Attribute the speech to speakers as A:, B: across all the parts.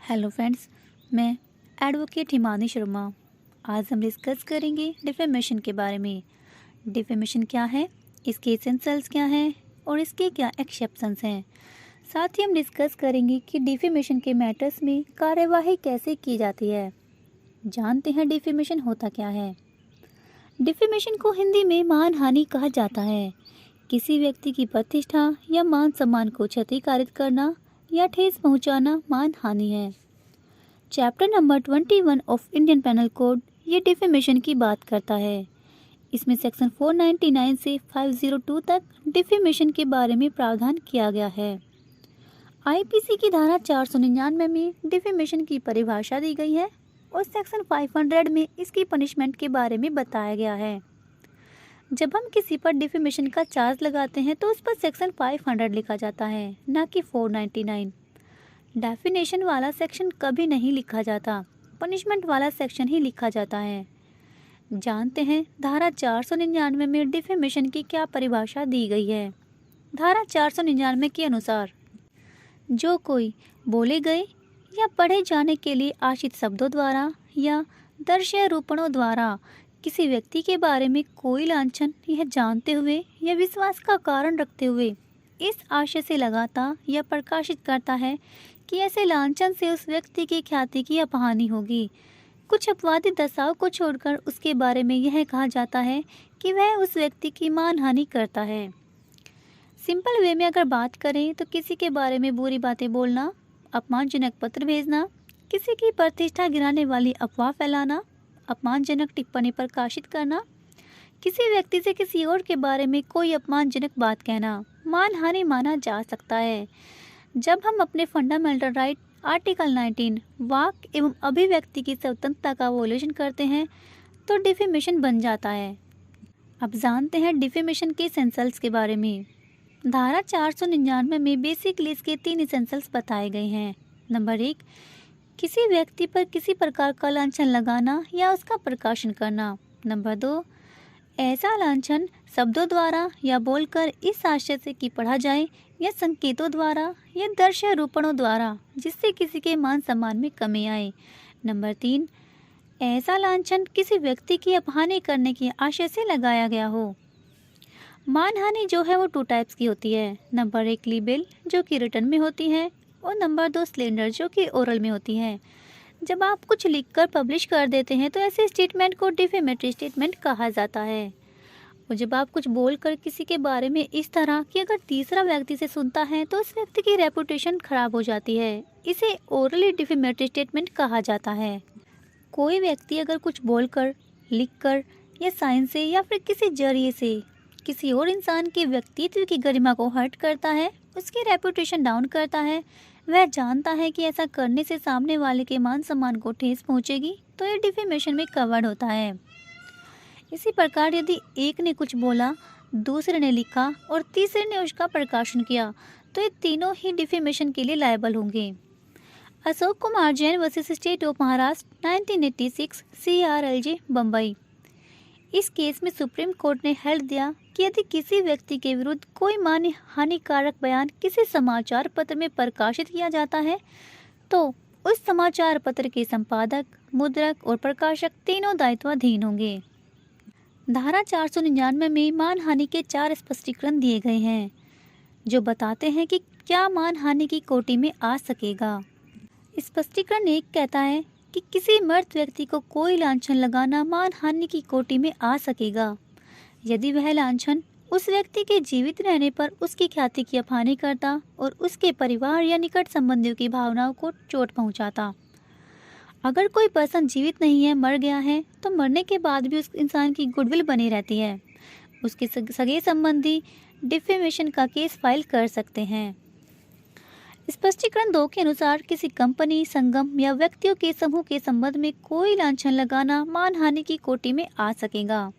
A: Hello friends, मैं advocate Himani Sharma. आज हम डिस्कस करेंगे डिफेमेशन के बारे में। डिफेमेशन क्या है, इसके एसेंशियल्स क्या हैं और इसके क्या एक्सेप्शंस हैं। साथ ही हम डिस्कस करेंगे कि डिफेमेशन के मैटर्स में कार्यवाही कैसे की जाती है। जानते हैं डिफेमेशन होता क्या है। डिफेमेशन को हिंदी में मानहानि कहा जाता है। किसी व्यक्ति की प्रतिष्ठा या मान सम्मान को क्षतिकारित करना या ठेस पहुंचाना मानहानि है। Chapter number 21 of Indian penal code ये डिफेमेशन की बात करता है। इसमें सेक्शन 499 से 502 तक डिफेमेशन के बारे में प्रावधान किया गया है। आईपीसी की धारा 499 में डिफेमेशन की परिभाषा दी गई है और सेक्शन 500 में इसकी पनिशमेंट के बारे में बताया गया है। जब हम किसी पर डिफेमेशन का चार्ज लगाते हैं तो उस पर सेक्शन 500 लिखा जाता है, ना कि 499। डेफिनेशन वाला सेक्शन कभी नहीं लिखा जाता, पनिशमेंट वाला सेक्शन ही लिखा जाता है। जानते हैं धारा 499 में डिफेमेशन की क्या परिभाषा दी गई है। धारा 499 के अनुसार जो कोई बोले गए या पढ़े जाने के लिए आशित शब्दों द्वारा या दृश्यारोपणों द्वारा किसी व्यक्ति के बारे में कोई लांछन यह जानते हुए या विश्वास का कारण रखते हुए इस आशय से लगाता या प्रकाशित करता है कि ऐसे लांछन से उस व्यक्ति की ख्याति की अपहानि होगी। कुछ अपवादी दशाओं को छोड़कर उसके बारे में यह कहा जाता है कि वह उस व्यक्ति की मानहानि करता है। सिंपल वे में अगर बात करें तो किसी के बारे में बुरी बातें बोलना, अपमानजनक पत्र भेजना, किसी की प्रतिष्ठा गिराने वाली अफवाह फैलाना, अपमानजनक टिप्पणी प्रकाशित करना, किसी व्यक्ति से किसी और के बारे में कोई अपमानजनक बात कहना मानहानि माना जा सकता है। जब हम अपने फंडामेंटल राइट आर्टिकल 19 वाक एवं अभिव्यक्ति की स्वतंत्रता का वोलेशन करते हैं तो डिफेमेशन बन जाता है। अब जानते हैं डिफेमेशन के एसेंशियल्स के बारे में। धारा 499 में बेसिकली इसके 3 एसेंशियल्स बताए गए हैं। नंबर 1, किसी व्यक्ति पर किसी प्रकार का लांछन लगाना या उसका प्रकाशन करना। नंबर 2, ऐसा लांछन शब्दों द्वारा या बोलकर इस आशय से कि पढ़ा जाए या संकेतों द्वारा या दृश्यारोपणों द्वारा जिससे किसी के मान सम्मान में कमी आए। नंबर 3, ऐसा लांछन किसी व्यक्ति की अपहानि करने के आशय से लगाया गया हो। मानहानि जो है वो 2 टाइप्स की होती है। नंबर 1 लिबेल जो कि रिटन में होती है और नंबर 2 स्लेंडर जो कि ओरल में होती है। जब आप कुछ लिखकर पब्लिश कर देते हैं तो ऐसे स्टेटमेंट को डिफेमेटरी स्टेटमेंट कहा जाता है। और जब आप कुछ बोलकर किसी के बारे में इस तरह कि अगर तीसरा व्यक्ति से सुनता है तो उस व्यक्ति की रेपुटेशन खराब हो जाती है, इसे ओरली डिफेमेटरी स्टेटमेंट कहा जाता है। कोई व्यक्ति अगर कुछ बोलकर, लिखकर या साइन से या फिर किसी जरिए से किसी और इंसान के व्यक्तित्व की गरिमा को हर्ट करता है, उसकी रेपुटेशन डाउन करता है, वह जानता है कि ऐसा करने से सामने वाले के मान सम्मान को ठेस पहुंचेगी, तो ये डिफेमेशन में कवर्ड होता है। इसी प्रकार यदि एक ने कुछ बोला, दूसरे ने लिखा और तीसरे ने उसका प्रकाशन किया तो ये तीनों ही डिफेमेशन के लिए लायबल होंगे। Ashok Kumar Jain versus state of Maharashtra 1986 CRLJ Bombay. इस केस में सुप्रीम कोर्ट ने हेल्ड दिया कि यदि किसी व्यक्ति के विरुद्ध कोई मान्य हानिकारक बयान किसी समाचार पत्र में प्रकाशित किया जाता है तो उस समाचार पत्र के संपादक, मुद्रक और प्रकाशक तीनों दायित्वाधीन होंगे। धारा 499 में मानहानि के 4 स्पष्टीकरण दिए गए हैं जो बताते हैं कि क्या मानहानि की कोटि में आ सकेगा। स्पष्टीकरण 1 कहता है कि किसी मृत व्यक्ति को कोई लांछन लगाना मानहानि की कोटि में आ सकेगा यदि वह लांछन उस व्यक्ति के जीवित रहने पर उसकी ख्याति की अपहानि करता और उसके परिवार या निकट संबंधियों की भावनाओं को चोट पहुंचाता। अगर कोई पर्सन जीवित नहीं है, मर गया है, तो मरने के बाद भी उस इंसान की गुडविल बनी रहती है। उसके सगे संबंधी डिफेमेशन का केस फाइल कर सकते हैं। स्पष्टीकरण 2 के अनुसार किसी कंपनी, संगम या व्यक्तियों के समूह के संबंध में कोई लांछन लगाना मानहानि की कोटि में आ सकेगा।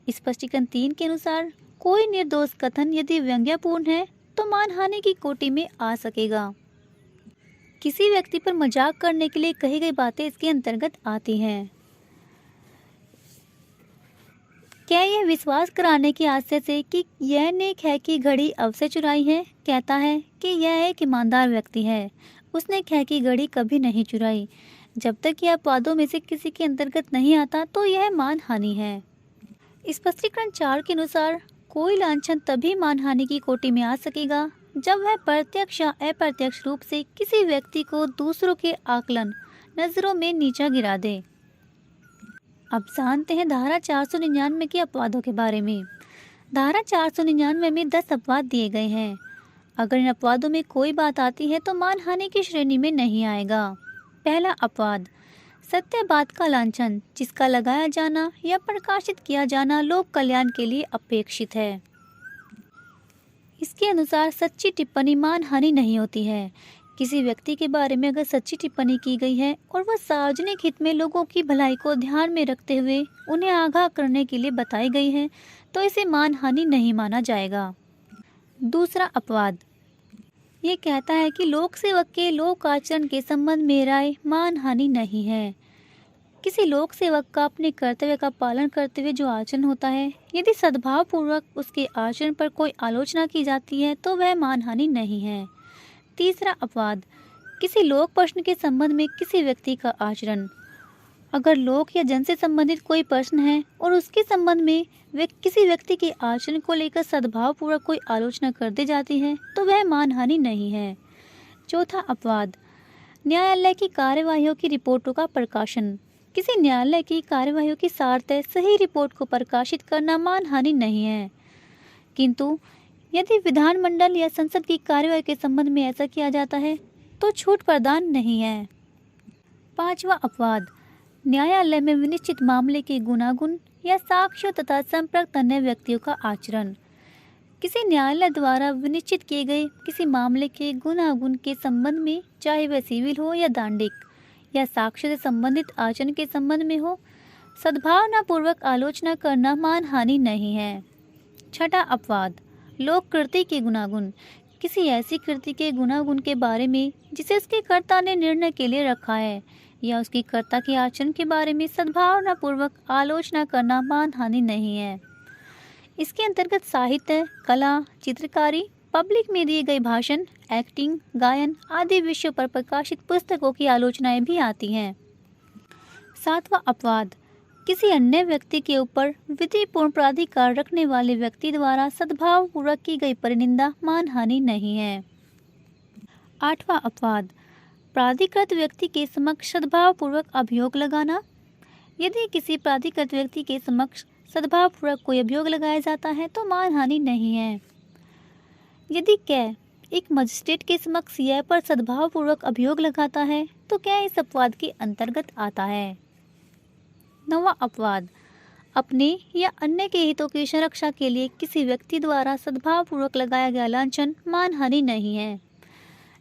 A: स्पष्टीकरण 3 के अनुसार कोई निर्दोष कथन यदि व्यंग्यपूर्ण है तो मानहानि की कोटि में आ सकेगा। किसी व्यक्ति पर मजाक करने के लिए कही गई बातें इसके अंतर्गत आती हैं। क्या यह विश्वास कराने के आशय से कि यह नेक है कि घड़ी अब से चुराई है, कहता है कि यह एक ईमानदार व्यक्ति है, उसने खे की घड़ी कभी नहीं चुराई। जब तक यह अपवादों में से किसी के अंतर्गत नहीं आता तो यह मानहानि है। स्पष्टीकरण 4 के अनुसार कोई लांछन तभी मानहानि की कोटि में आ सकेगा जब वह प्रत्यक्ष या अप्रत्यक्ष रूप से किसी व्यक्ति को दूसरों के आकलन नजरों में नीचा गिरा दे। अब जानते हैं धारा 499 के अपवादों के बारे में। धारा 499 में 10 अपवाद दिए गए हैं। अगर इन अपवादों में कोई बात आती है तो मानहानि की श्रेणी में नहीं आएगा। पहला अपवाद, सत्य बात का लांछन जिसका लगाया जाना या प्रकाशित किया जाना लोक कल्याण के लिए अपेक्षित है। इसके अनुसार सच्ची टिप्पणी मानहानि नहीं होती है। किसी व्यक्ति के बारे में अगर सच्ची टिप्पणी की गई है और वह सार्वजनिक हित में लोगों की भलाई को ध्यान में रखते हुए उन्हें आगाह करने के लिए बताई गई है तो इसे मानहानि नहीं माना जाएगा। दूसरा अपवाद ये कहता है कि लोक सेवक के लोक आचरण के संबंध में राय मानहानि नहीं है। किसी लोक सेवक का अपने कर्तव्य का पालन करते हुए जो आचरण होता है, यदि सद्भाव पूर्वक उसके आचरण पर कोई आलोचना की जाती है तो वह मानहानि नहीं है। तीसरा अपवाद, किसी लोक प्रश्न के संबंध में किसी व्यक्ति का आचरण। अगर लोक या जन से संबंधित कोई प्रश्न है और उसके संबंध में किसी व्यक्ति के आचरण को लेकर सद्भाव पूर्वक कोई आलोचना कर दी जाती है तो वह मानहानि नहीं है। चौथा अपवाद, न्यायालय की कार्यवाहियों की रिपोर्टों का प्रकाशन। किसी न्यायालय की कार्यवाहियों की सारतः सही रिपोर्ट को प्रकाशित करना मानहानि नहीं है, किंतु यदि विधानमंडल या संसद की कार्यवाही के संबंध में ऐसा किया जाता है तो छूट प्रदान नहीं है। पांचवा अपवाद, न्यायालय में विनिश्चित मामले के गुणागुण या साक्ष्यों तथा संपर्क अन्य व्यक्तियों का आचरण। किसी न्यायालय द्वारा विनिश्चित किए गए किसी मामले के गुणागुण के संबंध में, चाहे वह सिविल हो या दांडिक, या साक्ष्य से संबंधित आचरण के संबंध में हो, सद्भावनापूर्वक आलोचना करना मानहानि नहीं है। छठा अपवाद, लोक कृति के गुणागुण। किसी ऐसी कृति के गुणागुण के बारे में जिसे उसके कर्ता ने निर्णय के लिए रखा है या उसकी कर्ता के आचरण के बारे में सद्भावनापूर्वक आलोचना करना मानहानि नहीं है। इसके अंतर्गत साहित्य, कला, चित्रकारी, पब्लिक में दिए गए भाषण, एक्टिंग, गायन आदि विषयों पर प्रकाशित पुस्तकों की आलोचनाएं भी आती हैं। सातवां अपवाद, किसी अन्य व्यक्ति के ऊपर विधिपूर्ण प्राधिकार रखने वाले व्यक्ति द्वारा सद्भावपूर्वक की गई परिनिंदा मानहानि नहीं है। आठवां अपवाद, प्राधिकृत व्यक्ति के समक्ष सद्भावपूर्वक अभियोग लगाना। यदि किसी प्राधिकृत व्यक्ति के समक्ष सद्भावपूर्वक कोई अभियोग लगाया जाता है तो मानहानि नहीं है। यदि कै एक मजिस्ट्रेट के समक्ष यह पर सद्भावपूर्वक अभियोग लगाता है तो क्या इस अपवाद के अंतर्गत आता है। नौवां अपवाद, अपने या अन्य के हितों की सुरक्षा के लिए किसी व्यक्ति द्वारा सद्भावपूर्वक लगाया गया लांछन मानहानि नहीं है।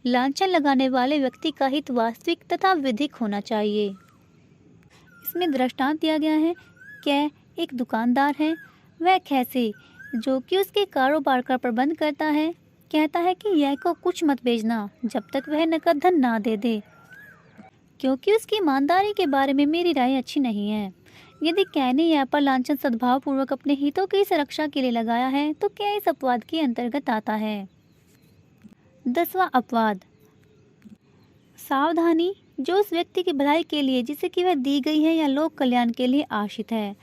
A: लांछन लगाने वाले व्यक्ति का हित वास्तविक तथा विधिक होना चाहिए। इसमें दृष्टांत दिया गया है कि एक दुकानदार है, वह कैसे जो कि उसके कारोबार का प्रबंध करता है, कहता है कि यह को कुछ मत बेचना जब तक वह नकद धन ना दे दे, क्योंकि उसकी ईमानदारी के बारे में मेरी राय अच्छी नहीं है। यदि कै ने यह पर लांछन सद्भावपूर्वक अपने हितों की सुरक्षा के लिए लगाया है तो क्या इस अपवाद के अंतर्गत आता है। 10वां अपवाद, सावधानी जो उस व्यक्ति की भलाई के लिए जिसे कि वह दी गई है या लोक कल्याण के लिए आशित है।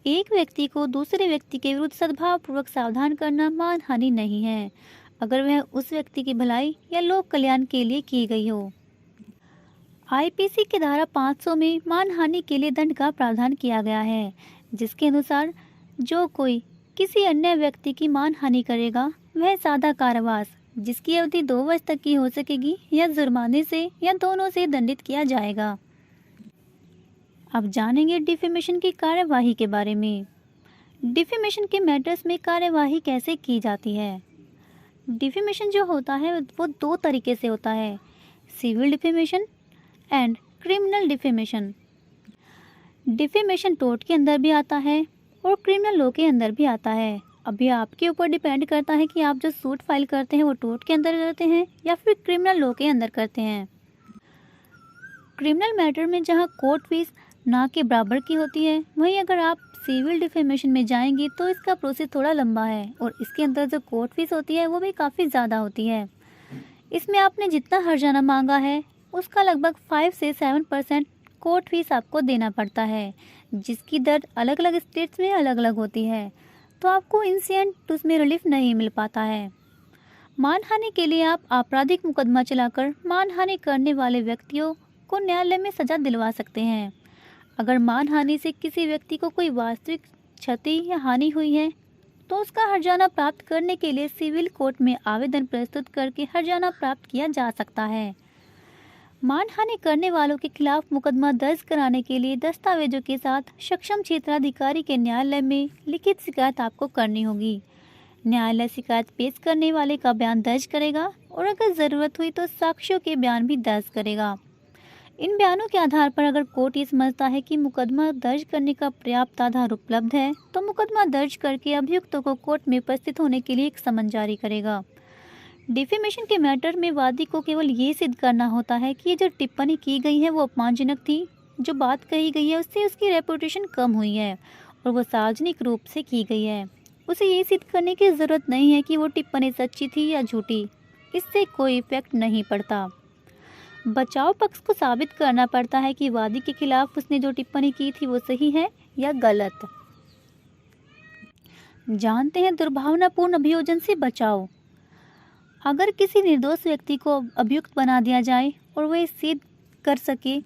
A: एक व्यक्ति को दूसरे व्यक्ति के विरुद्ध सद्भावपूर्वक सावधान करना मानहानि नहीं है, अगर वह उस व्यक्ति की भलाई या लोक कल्याण के लिए की गई हो। आईपीसी की धारा 500 में मानहानि के लिए दंड का प्रावधान किया गया है, जिसके अनुसार जो कोई किसी अन्य व्यक्ति की मानहानि करेगा वह सादा कारावास जिसकी अवधि 2 वर्ष तक की हो सकेगी या जुर्माने से या दोनों से दंडित किया जाएगा। अब जानेंगे डिफेमेशन की कार्यवाही के बारे में। डिफेमेशन के मैटर्स में कार्यवाही कैसे की जाती है। डिफेमेशन जो होता है वो 2 तरीके से होता है, civil defamation and criminal defamation. Defamation tort के अंदर भी आता है और क्रिमिनल लॉ के अंदर भी आता है। अभी आपके ऊपर डिपेंड करता है कि आप जो सूट फाइल करते हैं वो टोर्ट के अंदर करते हैं या फिर क्रिमिनल लॉ के अंदर करते हैं। क्रिमिनल मैटर में जहां कोर्ट फीस ना के बराबर की होती है, वहीं अगर आप सिविल डिफेमेशन में जाएंगे तो इसका प्रोसेस थोड़ा लंबा है और इसके अंदर जो कोर्ट फीस होती है वो भी काफ़ी ज़्यादा होती है। इसमें आपने जितना हर्जाना मांगा है उसका लगभग 5 से 7% कोर्ट फीस आपको देना पड़ता है, जिसकी दर अलग अलग स्टेट्स में अलग अलग होती है, तो आपको इंस्टेंट उसमें रिलीफ नहीं मिल पाता है। मानहानि के लिए आप आपराधिक मुकदमा चलाकर मानहानि करने वाले व्यक्तियों को न्यायालय में सजा दिलवा सकते हैं। अगर मानहानि से किसी व्यक्ति को कोई वास्तविक क्षति या हानि हुई है तो उसका हर्जाना प्राप्त करने के लिए सिविल कोर्ट में आवेदन प्रस्तुत करके हर्जाना प्राप्त किया जा सकता है। मानहानि करने वालों के खिलाफ मुकदमा दर्ज कराने के लिए दस्तावेजों के साथ सक्षम क्षेत्राधिकारी के न्यायालय में लिखित शिकायत आपको करनी होगी। न्यायालय शिकायत पेश करने वाले का बयान दर्ज करेगा और अगर ज़रूरत हुई तो साक्ष्यों के बयान भी दर्ज करेगा। इन बयानों के आधार पर अगर कोर्ट ये समझता है कि मुकदमा दर्ज करने का पर्याप्त आधार उपलब्ध है तो मुकदमा दर्ज करके अभियुक्तों को कोर्ट में उपस्थित होने के लिए एक समन जारी करेगा। डिफेमेशन के मैटर में वादी को केवल ये सिद्ध करना होता है कि ये जो टिप्पणी की गई है वो अपमानजनक थी, जो बात कही गई है उससे उसकी रेपुटेशन कम हुई है और वो सार्वजनिक रूप से की गई है। उसे ये सिद्ध करने की ज़रूरत नहीं है कि वो टिप्पणी सच्ची थी या झूठी, इससे कोई इफेक्ट नहीं पड़ता। बचाव पक्ष को साबित करना पड़ता है कि वादी के खिलाफ उसने जो टिप्पणी की थी वो सही है या गलत। जानते हैं दुर्भावनापूर्ण अभियोजन से बचाव। अगर किसी निर्दोष व्यक्ति को अभियुक्त बना दिया जाए और वह सिद्ध कर सके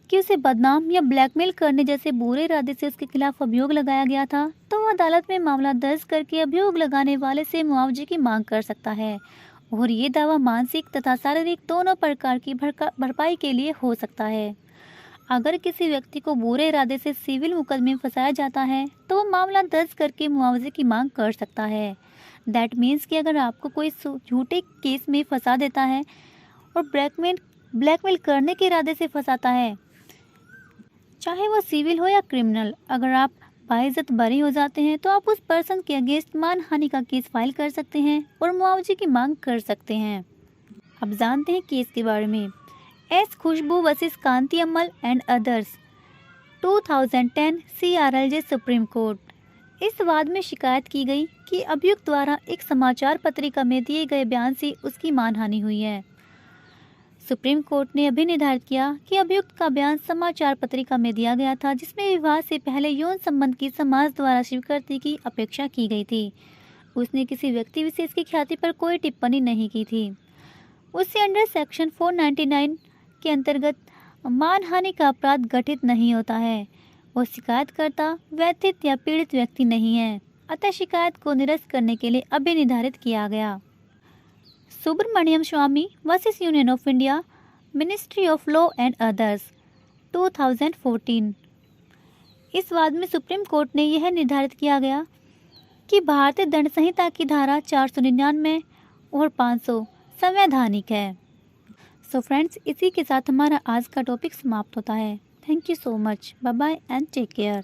A: कि उसे बदनाम या ब्लैकमेल करने जैसे बुरे इरादे से उसके खिलाफ अभियोग लगाया गया था, तो वह अदालत में मामला दर्ज करके अभियोग लगाने वाले से मुआवजे की मांग कर सकता है और ये दावा मानसिक तथा शारीरिक दोनों प्रकार की भरपाई के लिए हो सकता है। अगर किसी व्यक्ति को बुरे इरादे से सिविल मुकदमे में फंसाया जाता है तो वह मामला दर्ज करके मुआवजे की मांग कर सकता है। दैट मीन्स कि अगर आपको कोई झूठे केस में फंसा देता है और ब्लैकमेल करने के इरादे से फंसाता है, चाहे वह सिविल हो या क्रिमिनल, अगर आप बाइज्जत बरी हो जाते हैं तो आप उस पर्सन के अगेंस्ट मानहानि का केस फाइल कर सकते हैं और मुआवजे की मांग कर सकते हैं। अब जानते हैं केस के बारे में। S Khushboo versus Kanti Ammal and others 2010 CRLJ Supreme Court. इस वाद में शिकायत की गई कि अभियुक्त द्वारा एक समाचार पत्रिका में दिए गए बयान से उसकी मानहानि हुई है। सुप्रीम कोर्ट ने अभी निर्धारित किया कि अभियुक्त का बयान समाचार पत्रिका में दिया गया था जिसमें विवाह से पहले यौन संबंध की समाज द्वारा स्वीकृति की अपेक्षा की गई थी। उसने किसी व्यक्ति विशेष की ख्याति पर कोई टिप्पणी नहीं की थी। उससे अंडर सेक्शन 499 के अंतर्गत मानहानि का अपराध गठित नहीं होता है। वो शिकायतकर्ता व्यथित या पीड़ित व्यक्ति नहीं है, अतः शिकायत को निरस्त करने के लिए अभी निर्धारित किया गया। Subramanian Swamy versus Union of India Ministry of Law and others 2014। इस वाद में सुप्रीम कोर्ट ने यह निर्धारित किया गया कि भारतीय दंड संहिता की धारा 499 और 500 संवैधानिक है। सो फ्रेंड्स, इसी के साथ हमारा आज का टॉपिक समाप्त होता है। Thank you so much. Bye bye and take care.